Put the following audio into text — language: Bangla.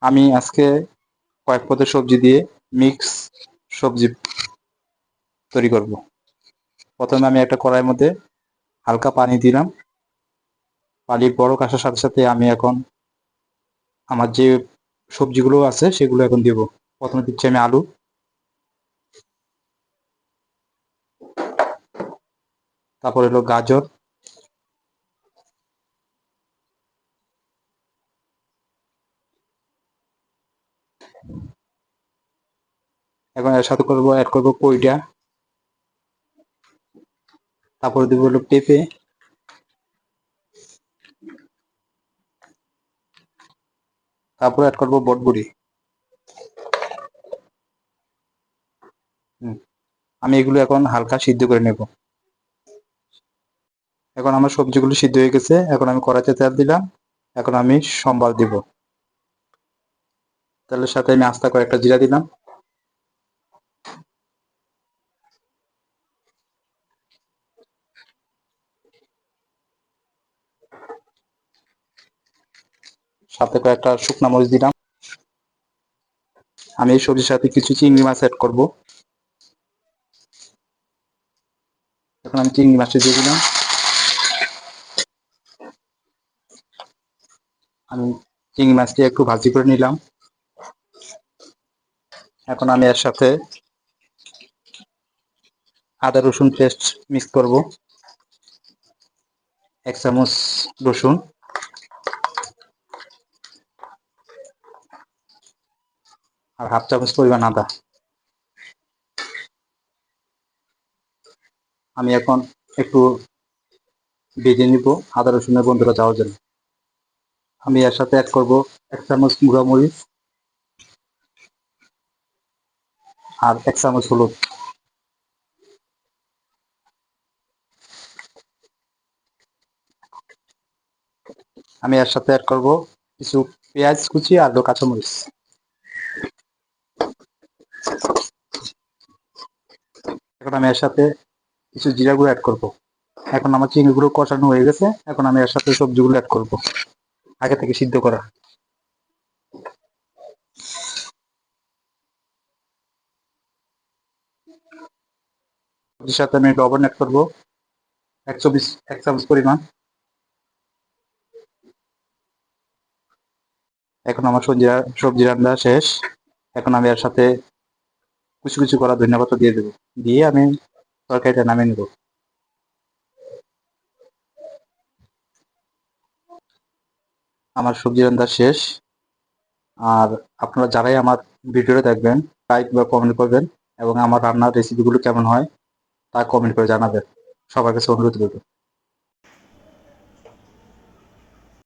আমি আজকে কয়েক পদের সবজি দিয়ে মিক্স সবজি তৈরি করব। প্রথমে আমি একটা কড়াইয়ের মধ্যে হালকা পানি দিলাম। পানি বড় আসার সাথে সাথে আমি এখন আমার যে সবজিগুলো আছে সেগুলো এখন দেব। প্রথমে দিচ্ছি আমি আলু, তারপর হলো গাজর, এখন এর সাথে অ্যাড করবো পইটা, তারপরে দেবো হলো পেঁপে, তারপর অ্যাড করবো বটবড়ি। আমি এগুলো এখন হালকা সিদ্ধ করে নেব। এখন আমার সবজিগুলো সিদ্ধ হয়ে গেছে। এখন আমি কড়াইতে তেল দিলাম। এখন আমি সম্বার দিব। তেলের সাথে আমি আস্তা কয়েকটা জিরা দিলাম। সাথে কয়েকটা শুকনা মরিচ দিলাম। আমি এই সবজির সাথে কিছু চিংড়ি মাছ অ্যাড করব। এখন আমি চিংড়ি মাছটি দিয়ে দিলাম। আমি চিংড়ি মাছটি একটু ভাজি করে নিলাম। এখন আমি এর সাথে আদা রসুন পেস্ট মিক্স করব। 1 চামচ রসুন, আর 1/2 চামচ পরিমাণ আদা। আমি এখন একটু ভেজে নিব আদা রসুনের গন্ধটা যাওয়ার জন্য। আমি এর সাথে অ্যাড করব 1 চামচ গুঁড়া মরিচ আর 1 চামচ হলুদ। আমি এর সাথে অ্যাড করব কিছু পেঁয়াজ কুচি আর কাঁচামরিচ। এখন আমি এর সাথে কিছু জিরা গুঁড়ো অ্যাড করব। এখন আমার চিংড়িগুলো কষানো হয়ে গেছে। এখন আমি এর সাথে সবজিগুলো অ্যাড করব, আগে থেকে সিদ্ধ করা। সবজির সাথে আমি লবণ অ্যাড করব 1 চামচ পরিমাণ। এখন আমার সবজি রান্না শেষ। এখন আমি এর সাথে কুচি কুচি করা ধনিয়া পাতা দিয়ে দেবো। দিয়ে আমি তরকারিটা নামিয়ে নেব। আমার সবজি রান্না শেষ। আর আপনারা যারাই আমার ভিডিওটা দেখবেন, লাইক বা কমেন্ট করবেন এবং আমার রান্নার রেসিপিগুলো কেমন হয় তা কমেন্ট করে জানাবেন। সবার কাছে অনুরোধ রইল।